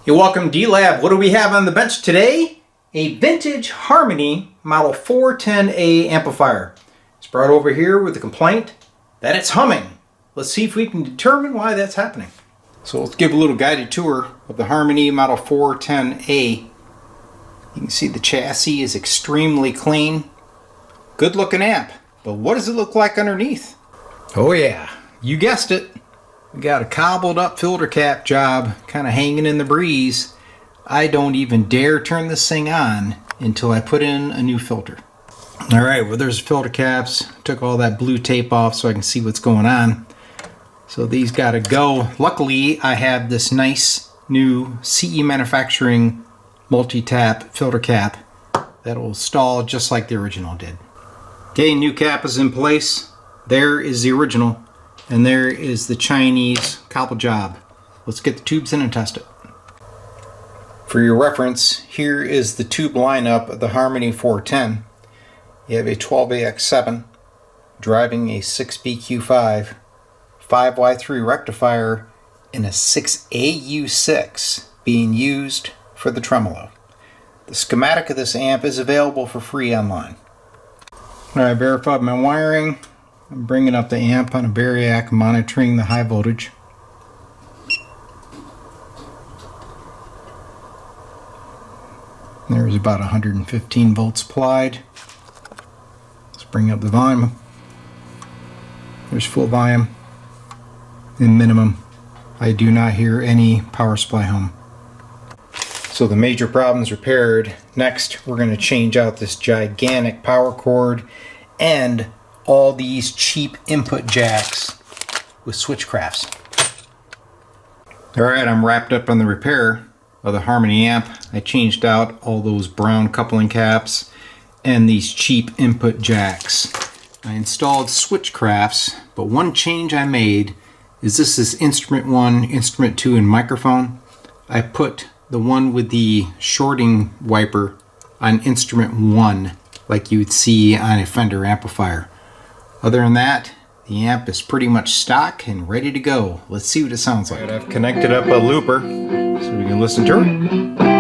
You're welcome, D-Lab. What do we have on the bench today? A vintage Harmony model 410A amplifier. It's brought over here with the complaint that it's humming. Let's see if we can determine why that's happening. So let's give a little guided tour of the Harmony model 410A. You can see the chassis is extremely clean. Good looking amp. But what does it look like underneath? Oh yeah, you guessed it. We got a cobbled up filter cap job kind of hanging in the breeze. I don't even dare turn this thing on until I put in a new filter. Alright, well there's filter caps. Took all that blue tape off so I can see what's going on. So these gotta go. Luckily I have this nice new CE manufacturing multi-tap filter cap that'll install just like the original did. Okay, new cap is in place. There is the original. And there is the Chinese cobble job. Let's get the tubes in and test it. For your reference, here is the tube lineup of the Harmony 410. You have a 12AX7 driving a 6BQ5, 5Y3 rectifier, and a 6AU6 being used for the tremolo. The schematic of this amp is available for free online. Alright, verified my wiring. I'm bringing up the amp on a variac, monitoring the high voltage. There's about 115 volts applied. Let's bring up the volume. There's full volume and minimum. I do not hear any power supply hum. So the major problem's repaired. Next, we're going to change out this gigantic power cord and all these cheap input jacks with switchcrafts. Alright, I'm wrapped up on the repair of the Harmony amp. I changed out all those brown coupling caps and these cheap input jacks. I installed switchcrafts, but one change I made is this is instrument 1, instrument 2, and microphone. I put the one with the shorting wiper on instrument 1 like you would see on a Fender amplifier. Other than that, the amp is pretty much stock and ready to go. Let's see what it sounds like. Right, I've connected up a looper so we can listen to it.